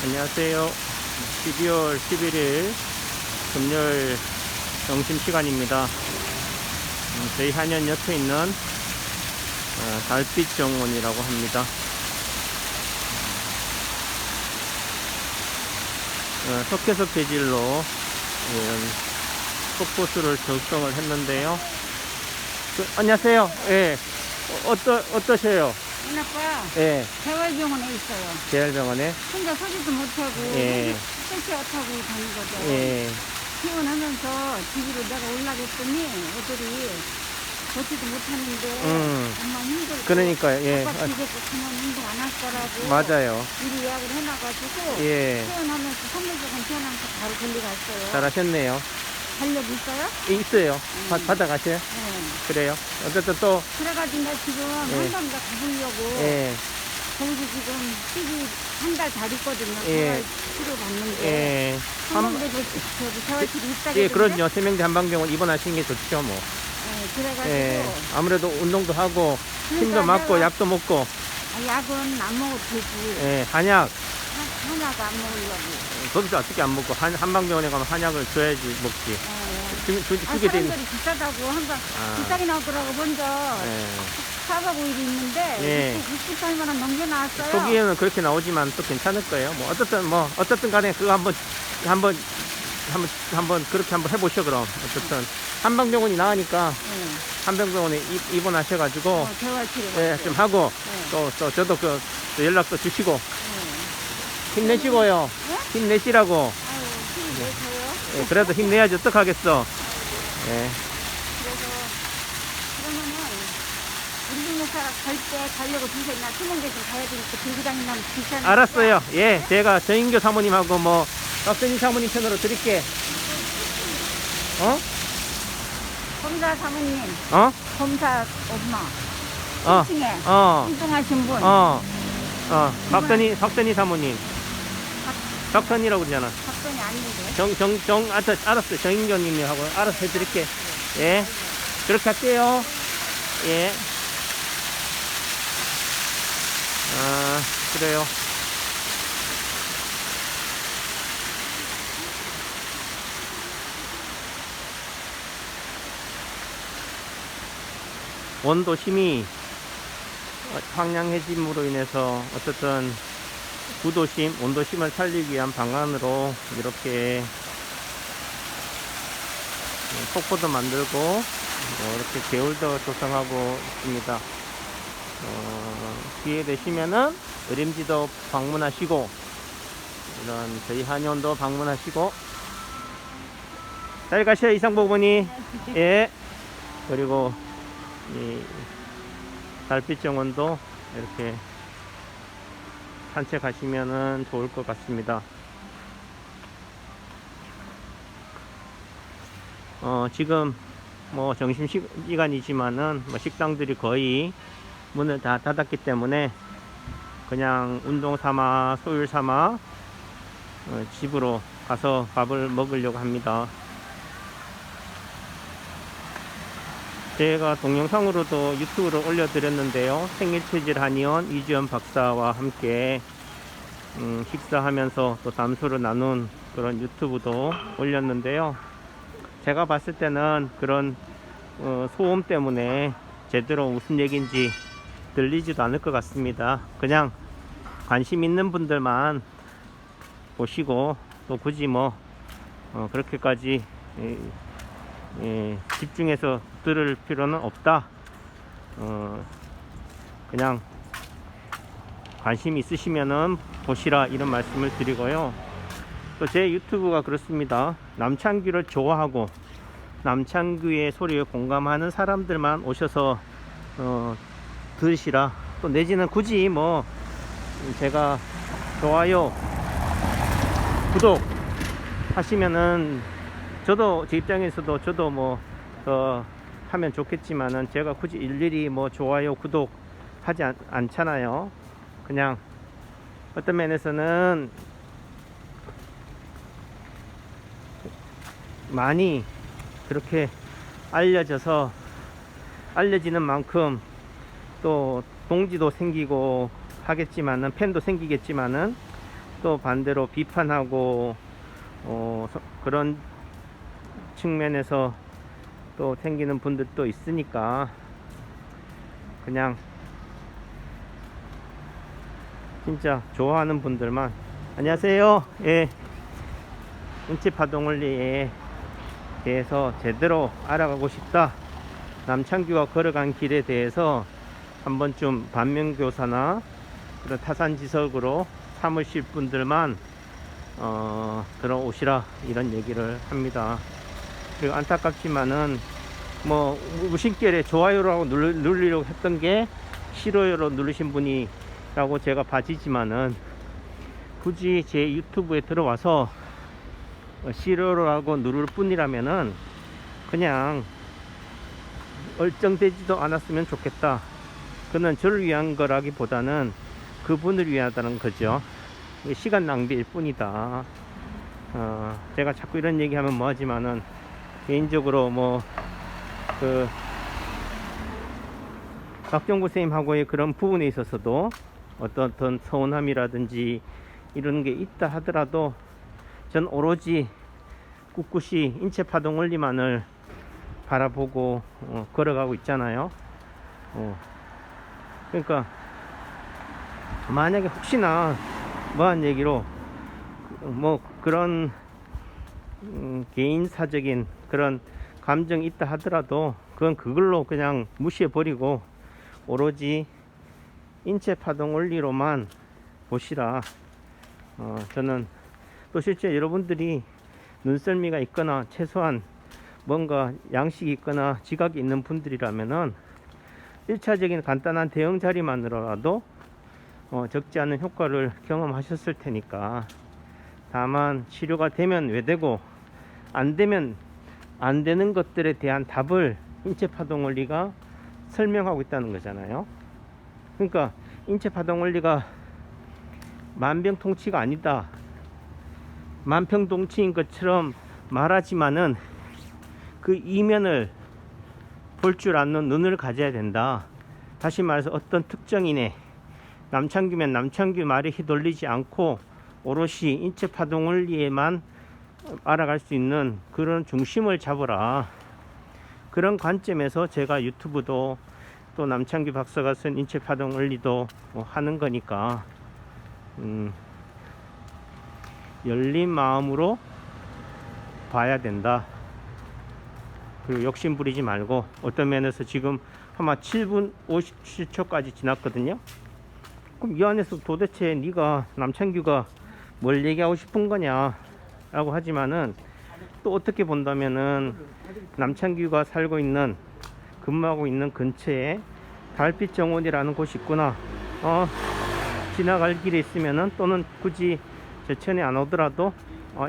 안녕하세요. 12월 11일 금요일 점심시간입니다. 저희 한연 옆에 있는 달빛 정원이라고 합니다. 석회석 재질로 폭포수를 조성을 했는데요. 안녕하세요. 예. 어떠세요? 아빠 예. 재활병원에 있어요. 재활병원에? 혼자 서지도 못하고 예. 휠체어 타고 다닌 거죠. 예. 퇴원하면서 집으로 내가 올라갔더니 애들이 걷지도 못하는데 엄마 힘들고 그러니까요. 예. 아빠 집에 그만 운동 안 할 거라고 맞아요. 미리 예약을 해놔가지고 예. 퇴원하면서 3일조금 퇴원하면서 바로 데려갔어요. 잘하셨네요. 달력 있어요? 있어요. 받아가세요. 네. 그래요. 어쨌든 또, 그래가지고 나 지금 예. 한번더 가보려고 예. 거기서 지금 TV 한 달 잘 있거든요. 예. 치료 받는데. 예. 한번도 저기 재활치료 있다고. 예, 그럼요. 세명대 한방병원 입원하시는 게 좋죠, 뭐. 그래가지고. 예. 아무래도 운동도 하고, 힘도 그러니까 맞고, 내가- 약도 먹고, 약은 안 먹어도 되지. 예, 한약. 하나도 안 먹으려고. 거기서 어떻게 안 먹고, 한방병원에 가면 한약을 줘야지 먹지. 주게 되는. 사람들이 비싸다고 한번 아. 비싸게 나오더라고. 먼저 예. 4박 5일이 있는데 예. 68만 원 넘게 나왔어요. 초기에는 그렇게 나오지만 또 괜찮을 거예요. 어쨌든 간에 그거 한번 그렇게 한번 해보셔, 그럼. 어쨌든. 한방병원이 나으니까, 예. 한방병원에 입원하셔가지고, 재활치료. 예, 좀 하고, 예. 또 저도 또 연락도 주시고, 예. 힘내시고요. 예? 힘내시라고. 아유, 힘이 내서요. 예, 그래도 힘내야지, 어떡하겠어. 예. 그래서 그러면은 우리 동네 사람 갈때 가려고 두세 날 투명대서 가야 되니까 들고 다니면 귀찮아. 알았어요. 예, 제가 정인교 사모님하고 박선희 사모님 편으로 드릴게. 검사 사모님, 어? 검사 엄마, 어? 1층에 운동하신 분. 박선희 사모님. 박선희라고 그러잖아. 박선이 아닌데. 알았어요. 정인교님하고 알아서 해드릴게. 예. 그렇게 할게요. 예. 그래요. 원도심이 황량해짐으로 인해서 어쨌든 구도심, 온도심을 살리기 위한 방안으로 이렇게 폭포도 만들고 이렇게 개울도 조성하고 있습니다. 기회 되시면은 의림지도 방문하시고 이런 저희 한의원도 방문하시고 잘 가셔요, 이상복 어머니. 예. 그리고 이 달빛정원도 이렇게 산책하시면은 좋을 것 같습니다. 지금 점심시간이지만은 식당들이 거의 문을 다 닫았기 때문에 그냥 운동 삼아 소일 삼아 집으로 가서 밥을 먹으려고 합니다. 제가 동영상으로도 유튜브로 올려드렸는데요. 생일체질 한의원 이주연 박사와 함께 식사하면서 또 담소를 나눈 그런 유튜브도 올렸는데요. 제가 봤을 때는 그런 소음 때문에 제대로 무슨 얘기인지 들리지도 않을 것 같습니다. 그냥 관심 있는 분들만 보시고 또 굳이 그렇게까지 집중해서 들을 필요는 없다. 그냥 관심 있으시면은 보시라, 이런 말씀을 드리고요. 또 제 유튜브가 그렇습니다. 남창규를 좋아하고 남창규의 소리에 공감하는 사람들만 오셔서 들으시라. 또 내지는 굳이 제가 좋아요, 구독 하시면은 저도 제 입장에서도 저도 더 하면 좋겠지만은 제가 굳이 일일이 좋아요, 구독 하지 않잖아요. 그냥 어떤 면에서는 많이 그렇게 알려지는 만큼 또 동지도 생기고 하겠지만은 팬도 생기겠지만은 또 반대로 비판하고 그런 측면에서 또 생기는 분들도 있으니까 그냥 진짜 좋아하는 분들만. 안녕하세요. 예, 인체 파동 원리에 대해서 제대로 알아가고 싶다, 남창규가 걸어간 길에 대해서 한 번쯤 반면교사나 그런 타산지석으로 삼으실 분들만 들어오시라, 이런 얘기를 합니다. 그리고 안타깝지만은 뭐 무심결에 좋아요라고 누르려고 했던 게 싫어요로 누르신 분이라고 제가 봐지지만은, 굳이 제 유튜브에 들어와서 싫어요라고 누를 뿐이라면은 그냥 얼쩡되지도 않았으면 좋겠다. 그는 저를 위한 거라기보다는 그분을 위하다는 거죠. 시간 낭비일 뿐이다. 제가 자꾸 이런 얘기하면 뭐하지만은 개인적으로 박정구 선생님하고의 그런 부분에 있어서도 어떤 서운함이라든지 이런 게 있다 하더라도 전 오로지 꿋꿋이 인체 파동 원리만을 바라보고 걸어가고 있잖아요. 그러니까 만약에 혹시나 뭐한 얘기로 그런 개인사적인 그런 감정이 있다 하더라도 그건 그걸로 그냥 무시해 버리고 오로지 인체 파동 원리로만 보시라. 저는 또 실제 여러분들이 눈썰미가 있거나 최소한 뭔가 양식이 있거나 지각이 있는 분들이라면은 1차적인 간단한 대응 자리만으로라도 적지 않은 효과를 경험하셨을 테니까. 다만 치료가 되면 왜 되고 안 되면 안 되는 것들에 대한 답을 인체 파동 원리가 설명하고 있다는 거잖아요. 그러니까 인체 파동 원리가 만병통치가 아니다, 만병통치인 것처럼 말하지만은 그 이면을 볼 줄 아는 눈을 가져야 된다. 다시 말해서 어떤 특정인의, 남창규면 남창규 말에 휘둘리지 않고 오롯이 인체 파동 원리에만 알아갈 수 있는 그런 중심을 잡으라. 그런 관점에서 제가 유튜브도 또 남창규 박사가 쓴 인체 파동 원리도 하는 거니까 열린 마음으로 봐야 된다. 그리고 욕심 부리지 말고. 어떤 면에서 지금 아마 7분 57초까지 지났거든요. 그럼 이 안에서 도대체 네가 남창규가 뭘 얘기하고 싶은 거냐 라고 하지만은, 또 어떻게 본다면은 남창규가 살고 있는, 근무하고 있는 근처에 달빛 정원이라는 곳이 있구나, 지나갈 길에 있으면은, 또는 굳이 제천에 안 오더라도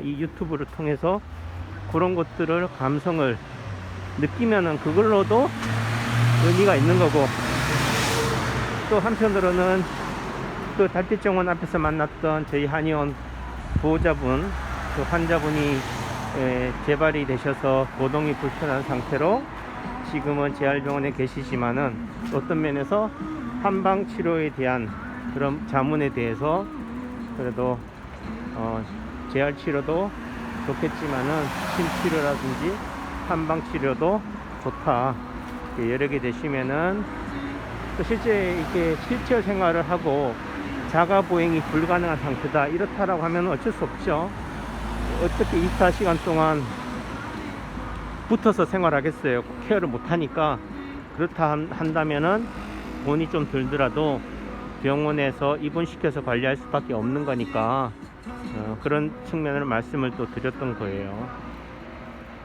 이 유튜브를 통해서 그런 것들을, 감성을 느끼면은 그걸로도 의미가 있는 거고, 또 한편으로는 그 달빛정원 앞에서 만났던 저희 한의원 보호자분, 그 환자분이 재발이 되셔서 고동이 불편한 상태로 지금은 재활병원에 계시지만은, 어떤 면에서 한방 치료에 대한 그런 자문에 대해서 그래도 재활 치료도 좋겠지만은 침치료라든지 한방 치료도 좋다. 여러 개 되시면은, 또 실제 이렇게 실체 생활을 하고 자가 보행이 불가능한 상태다, 이렇다라고 하면 어쩔 수 없죠. 어떻게 24시간 동안 붙어서 생활하겠어요. 케어를 못하니까. 그렇다 한다면은 돈이 좀 들더라도 병원에서 입원시켜서 관리할 수밖에 없는 거니까 그런 측면으로 말씀을 또 드렸던 거예요.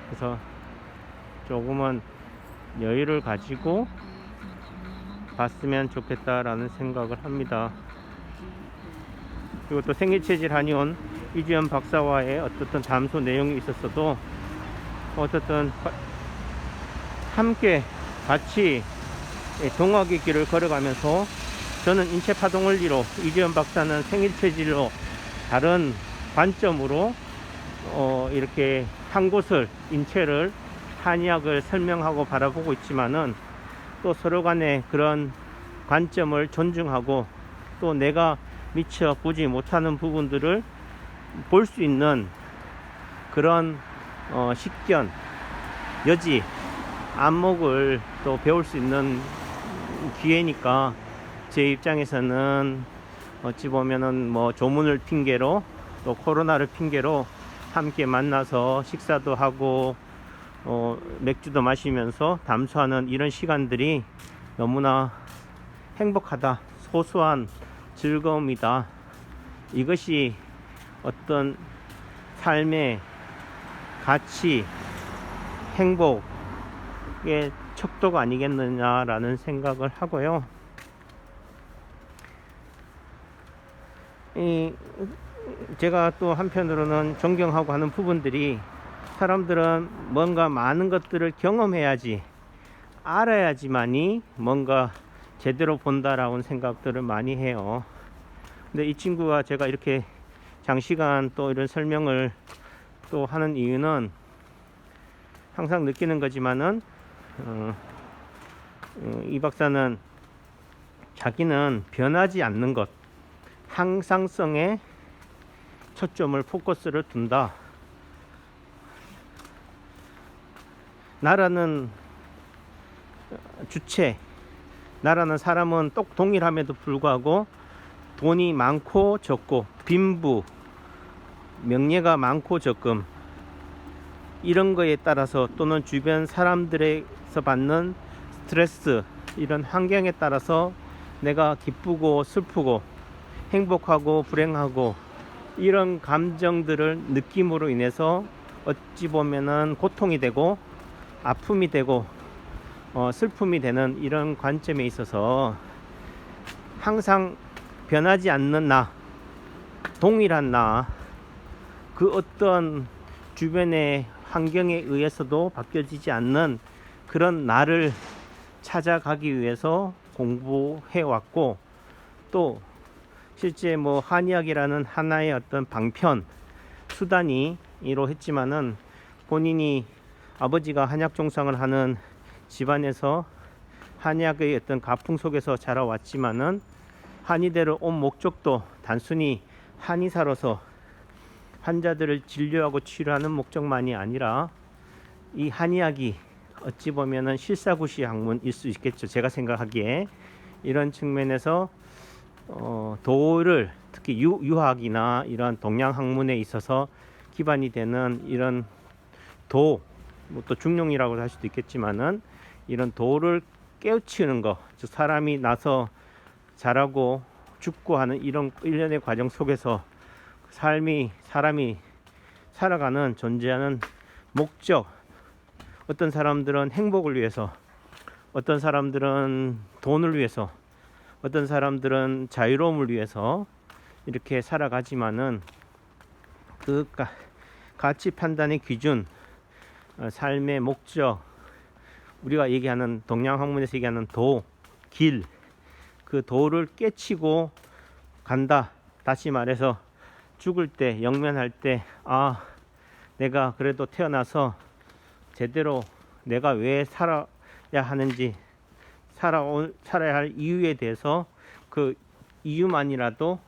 그래서 조금은 여유를 가지고 봤으면 좋겠다라는 생각을 합니다. 그리고 또 생리체질 한의원 이주연 박사와의 어떤 담소 내용이 있었어도 어쨌든 함께 같이 동학의 길을 걸어가면서, 저는 인체 파동 원리로, 이주연 박사는 생리체질로 다른 관점으로 이렇게 한 곳을, 인체를, 한의학을 설명하고 바라보고 있지만은, 또 서로 간에 그런 관점을 존중하고, 또 내가 미처 보지 못하는 부분들을 볼 수 있는 그런 식견, 여지, 안목을 또 배울 수 있는 기회니까 제 입장에서는 어찌 보면은 뭐 조문을 핑계로 또 코로나를 핑계로 함께 만나서 식사도 하고 맥주도 마시면서 담소하는 이런 시간들이 너무나 행복하다, 소소한 즐거움이다. 이것이 어떤 삶의 가치, 행복의 척도가 아니겠느냐라는 생각을 하고요. 제가 또 한편으로는 존경하고 하는 부분들이, 사람들은 뭔가 많은 것들을 경험해야지, 알아야지만이 뭔가 제대로 본다라는 생각들을 많이 해요. 근데 이 친구가 제가 이렇게 장시간 또 이런 설명을 또 하는 이유는 항상 느끼는 거지만은 이 박사는 자기는 변하지 않는 것, 항상성에 초점을, 포커스를 둔다. 나라는 주체, 나라는 사람은 똑 동일함에도 불구하고 돈이 많고 적고, 빈부, 명예가 많고 적금, 이런 거에 따라서, 또는 주변 사람들에서 받는 스트레스, 이런 환경에 따라서 내가 기쁘고 슬프고 행복하고 불행하고 이런 감정들을 느낌으로 인해서 어찌 보면은 고통이 되고 아픔이 되고 슬픔이 되는 이런 관점에 있어서, 항상 변하지 않는 나, 동일한 나, 그 어떤 주변의 환경에 의해서도 바뀌어지지 않는 그런 나를 찾아가기 위해서 공부해 왔고, 또 실제 뭐 한의학이라는 하나의 어떤 방편 수단이로 했지만은, 본인이 아버지가 한약 종상을 하는 집안에서 한의학의 어떤 가풍 속에서 자라왔지만은, 한의대를 온 목적도 단순히 한의사로서 환자들을 진료하고 치료하는 목적만이 아니라, 이 한의학이 어찌 보면은 실사구시 학문일 수 있겠죠. 제가 생각하기에 이런 측면에서 도를, 특히 유학이나 이런 동양 학문에 있어서 기반이 되는 이런 도, 뭐 또 중용이라고 할 수도 있겠지만은, 이런 도를 깨우치는 것, 즉 사람이 나서 자라고 죽고 하는 이런 일련의 과정 속에서 사람이 살아가는, 존재하는 목적, 어떤 사람들은 행복을 위해서, 어떤 사람들은 돈을 위해서, 어떤 사람들은 자유로움을 위해서 이렇게 살아가지만은, 그 가치 판단의 기준, 삶의 목적, 우리가 얘기하는, 동양 학문에서 얘기하는 도, 길, 그 도를 깨치고 간다. 다시 말해서 죽을 때, 영면할 때, 아, 내가 그래도 태어나서 제대로 내가 왜 살아야 하는지, 살아야 할 이유에 대해서 그 이유만이라도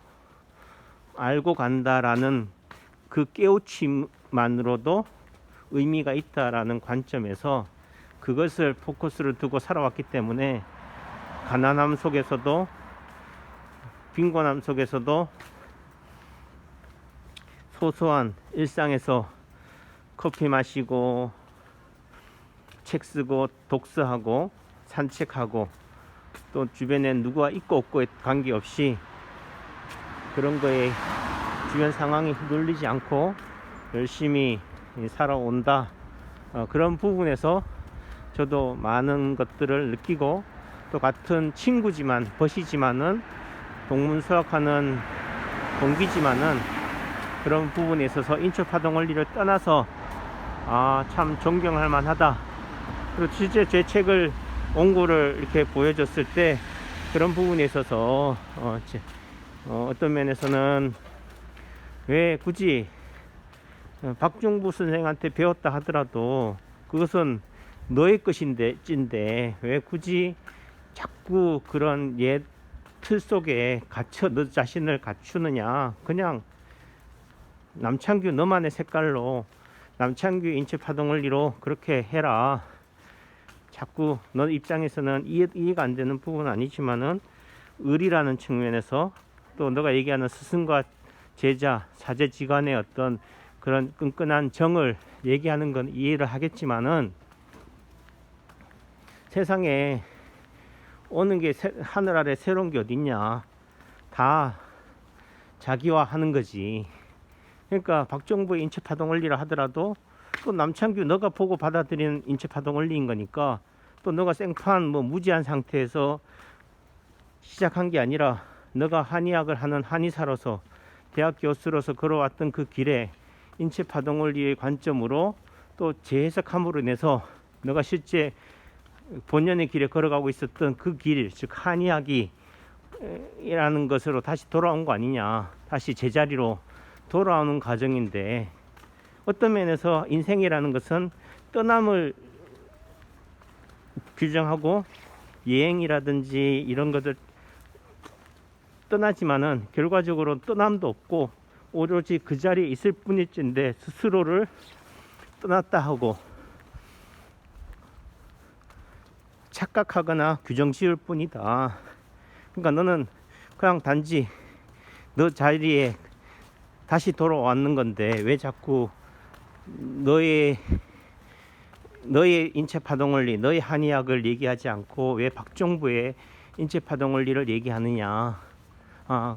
알고 간다라는 그 깨우침만으로도 의미가 있다라는 관점에서 그것을 포커스를 두고 살아왔기 때문에, 가난함 속에서도, 빈곤함 속에서도, 소소한 일상에서 커피 마시고 책 쓰고 독서하고 산책하고, 또 주변에 누구와 있고 없고에 관계없이 그런 거에 주변 상황이 휘둘리지 않고 열심히 살아온다. 그런 부분에서 저도 많은 것들을 느끼고, 또 같은 친구지만, 벗이지만은, 동문서학하는 동기지만은, 그런 부분에 있어서 인초파동 원리를 떠나서 참 존경할 만하다. 그리고 실제 제 책을 원고를 이렇게 보여줬을 때 그런 부분에 있어서 어떤 면에서는 왜 굳이 박중부 선생한테 배웠다 하더라도 그것은 너의 것인데 찐데 왜 굳이 자꾸 그런 옛 틀 속에 갇혀 너 자신을 갖추느냐, 그냥 남창규 너만의 색깔로 남창규 인체 파동 원리로 그렇게 해라. 자꾸 너 입장에서는 이해가 안 되는 부분은 아니지만은 의리라는 측면에서 또 너가 얘기하는 스승과 제자, 사제지간의 어떤 그런 끈끈한 정을 얘기하는 건 이해를 하겠지만은 세상에 오는 게 하늘 아래 새로운 게 어딨냐. 다 자기화 하는 거지. 그러니까 박정부의 인체 파동 원리라 하더라도 또 남창규 너가 보고 받아들이는 인체 파동 원리인 거니까, 또 너가 생판 뭐 무지한 상태에서 시작한 게 아니라 너가 한의학을 하는 한의사로서 대학 교수로서 걸어왔던 그 길에 인체 파동 원리의 관점으로 또 재해석함으로 인해서 너가 실제 본연의 길에 걸어가고 있었던 그 길, 즉 한의학이 이라는 것으로 다시 돌아온 거 아니냐. 다시 제자리로 돌아오는 과정인데, 어떤 면에서 인생이라는 것은 떠남을 규정하고 여행이라든지 이런 것들 떠나지만은 결과적으로 떠남도 없고 오로지 그 자리에 있을 뿐일진데 스스로를 떠났다 하고 착각하거나 규정 지을 뿐이다. 그러니까 너는 그냥 단지 너 자리에 다시 돌아왔는 건데 왜 자꾸 너의 인체 파동 원리, 너의 한의학을 얘기하지 않고 왜 박정부의 인체 파동 원리를 얘기하느냐.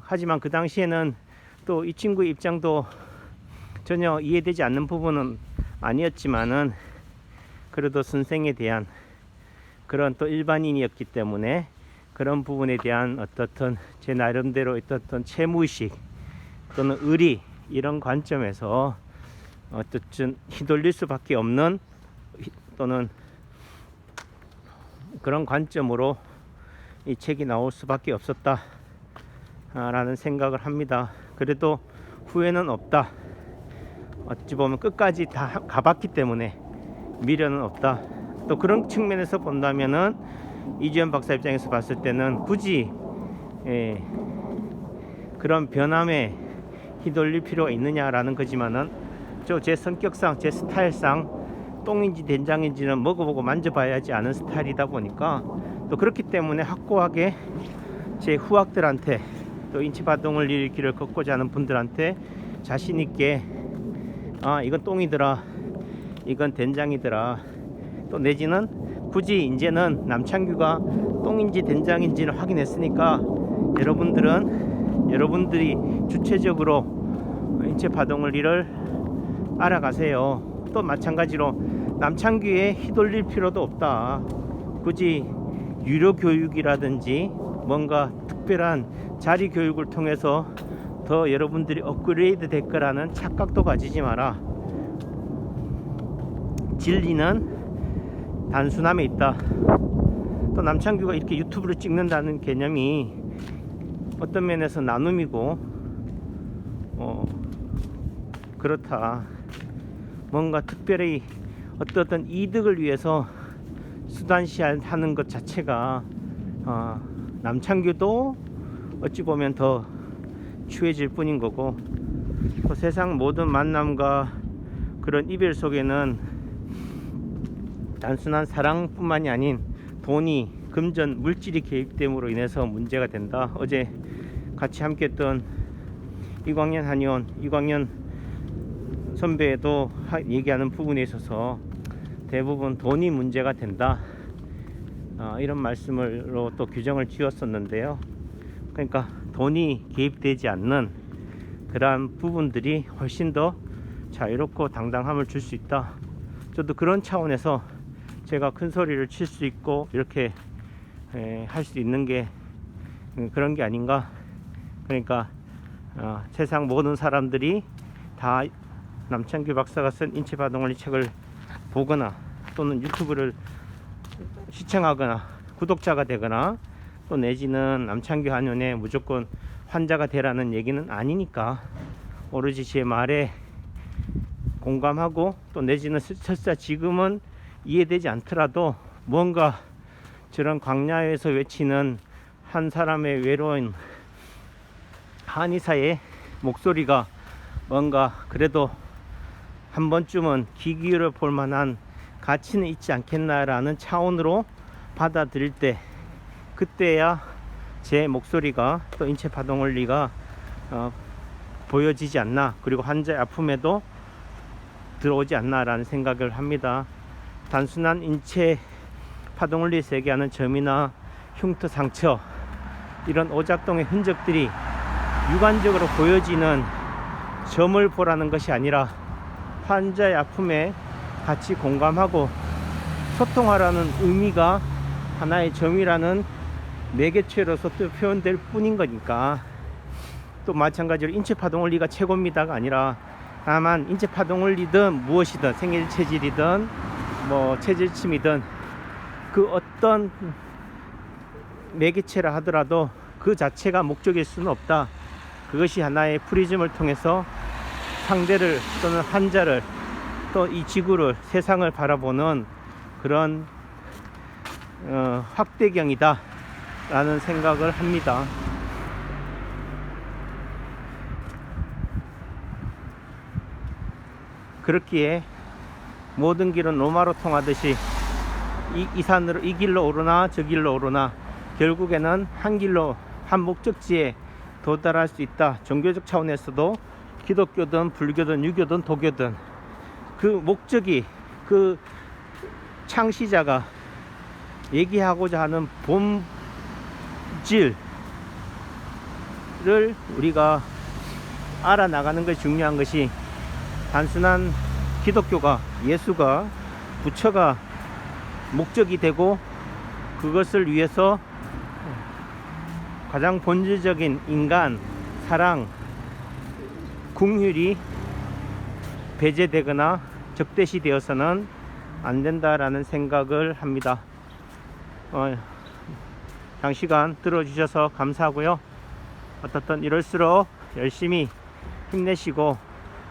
하지만 그 당시에는 또 이 친구의 입장도 전혀 이해되지 않는 부분은 아니었지만은 그래도 선생에 대한 그런 또 일반인이었기 때문에 그런 부분에 대한 어떻든 제 나름대로 어떻든 채무의식 또는 의리 이런 관점에서 어쨌든 휘둘릴 수밖에 없는 또는 그런 관점으로 이 책이 나올 수밖에 없었다 라는 생각을 합니다. 그래도 후회는 없다. 어찌 보면 끝까지 다 가봤기 때문에 미련은 없다. 또 그런 측면에서 본다면은 이주연 박사 입장에서 봤을 때는 굳이 그런 변함에 휘둘릴 필요가 있느냐라는 거지만은 제 성격상 제 스타일상 똥인지 된장인지는 먹어보고 만져봐야지 않은 스타일이다 보니까, 또 그렇기 때문에 확고하게 제 후학들한테 또 인체파동을 일 길을 걷고자 하는 분들한테 자신 있게 이건 똥이더라, 이건 된장이더라, 또 내지는 굳이 이제는 남창규가 똥인지 된장인지는 확인했으니까 여러분들이 주체적으로 인체파동을 일을 알아가세요. 또 마찬가지로 남창규에 휘둘릴 필요도 없다. 굳이 유료 교육이라든지 뭔가 특별한 자리 교육을 통해서 더 여러분들이 업그레이드 될 거라는 착각도 가지지 마라. 진리는 단순함에 있다. 또 남창규가 이렇게 유튜브를 찍는다는 개념이 어떤 면에서 나눔이고 그렇다. 뭔가 특별히 어떤 이득을 위해서 수단시하는 것 자체가 남창규도 어찌 보면 더 추해질 뿐인 거고, 또 세상 모든 만남과 그런 이별 속에는 단순한 사랑뿐만이 아닌 돈이, 금전, 물질이 개입됨으로 인해서 문제가 된다. 어제 같이 함께 했던 이광현 한의원 이광현 선배도 얘기하는 부분에 있어서 대부분 돈이 문제가 된다, 이런 말씀으로 또 규정을 지었었는데요. 그러니까 돈이 개입되지 않는 그러한 부분들이 훨씬 더 자유롭고 당당함을 줄 수 있다. 저도 그런 차원에서 제가 큰 소리를 칠 수 있고 이렇게 할 수 있는 게 그런 게 아닌가. 그러니까 세상 모든 사람들이 다 남창규 박사가 쓴 인체파동원리 책을 보거나 또는 유튜브를 시청하거나 구독자가 되거나 또 내지는 남창규 한의원에 무조건 환자가 되라는 얘기는 아니니까, 오로지 제 말에 공감하고 또 내지는 설사 지금은 이해되지 않더라도 뭔가 저런 광야에서 외치는 한 사람의 외로운 한의사의 목소리가 뭔가 그래도 한 번쯤은 귀 기울여 볼 만한 가치는 있지 않겠나라는 차원으로 받아들일 때, 그때야 제 목소리가 또 인체 파동 원리가 보여지지 않나, 그리고 환자의 아픔에도 들어오지 않나라는 생각을 합니다. 단순한 인체 파동 원리에서 얘기하는 점이나 흉터, 상처, 이런 오작동의 흔적들이 육안적으로 보여지는 점을 보라는 것이 아니라 환자의 아픔에 같이 공감하고 소통하라는 의미가 하나의 점이라는 매개체로서 또 표현될 뿐인 거니까. 또 마찬가지로 인체파동 원리가 최고입니다가 아니라, 다만 인체파동 원리든 무엇이든 생일 체질이든 뭐 체질침이든 그 어떤 매개체라 하더라도 그 자체가 목적일 수는 없다. 그것이 하나의 프리즘을 통해서 상대를 또는 환자를 또 이 지구를, 세상을 바라보는 그런 확대경이다 라는 생각을 합니다. 그렇기에 모든 길은 로마로 통하듯이 이 산으로, 이 길로 오르나 저 길로 오르나 결국에는 한 길로, 한 목적지에 도달할 수 있다. 종교적 차원에서도 기독교든 불교든 유교든 도교든 그 목적이, 그 창시자가 얘기하고자 하는 본질을 우리가 알아나가는 것이 중요한 것이, 단순한 기독교가, 예수가, 부처가 목적이 되고 그것을 위해서 가장 본질적인 인간, 사랑, 궁휼이 배제되거나 적대시되어서는 안 된다라는 생각을 합니다. 장시간 들어주셔서 감사하고요. 어떻든 이럴수록 열심히 힘내시고,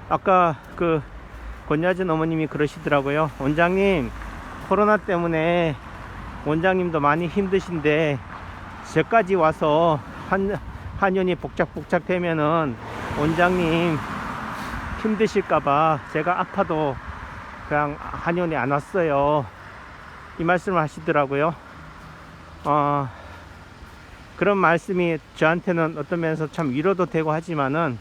아까 그 권야진 어머님이 그러시더라고요. 원장님, 코로나 때문에 원장님도 많이 힘드신데 저까지 와서 한연이 복작복작 되면은 원장님 힘드실까봐 제가 아파도 그냥 한연에 안 왔어요, 이 말씀을 하시더라고요. 그런 말씀이 저한테는 어떤 면에서 참 위로도 되고 하지만은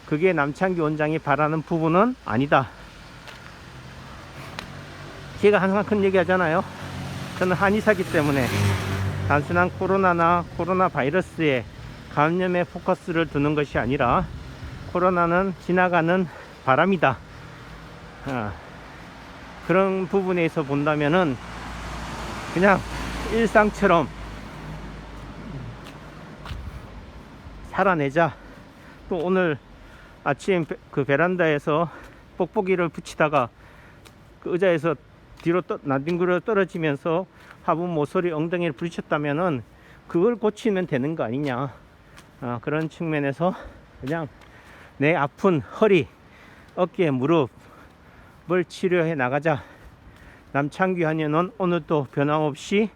그게 남창기 원장이 바라는 부분은 아니다. 제가 항상 큰 얘기 하잖아요. 저는 한의사기 때문에 단순한 코로나나 코로나 바이러스에 감염에 포커스를 두는 것이 아니라 코로나는 지나가는 바람이다. 그런 부분에서 본다면은 그냥 일상처럼 살아내자. 또 오늘 아침 그 베란다에서 뽁뽁이를 붙이다가 그 의자에서 뒤로 나뒹굴어 떨어지면서 화분 모서리 엉덩이를 부딪혔다면은 그걸 고치면 되는 거 아니냐. 그런 측면에서 그냥 내 아픈 허리, 어깨, 무릎을 치료해 나가자. 남창규 한의원은 오늘도 변함없이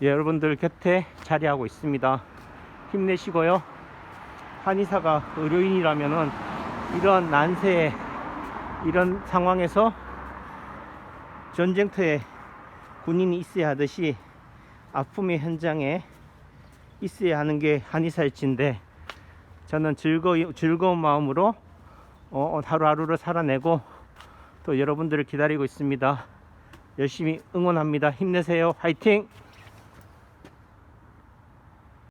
여러분들 곁에 자리하고 있습니다. 힘내시고요. 한의사가 의료인이라면은 이런 난세에, 이런 상황에서 전쟁터에 군인이 있어야 하듯이 아픔의 현장에 있어야 하는 게 한의사일진데, 저는 즐거운 마음으로 하루하루를 살아내고 또 여러분들을 기다리고 있습니다. 열심히 응원합니다. 힘내세요. 화이팅!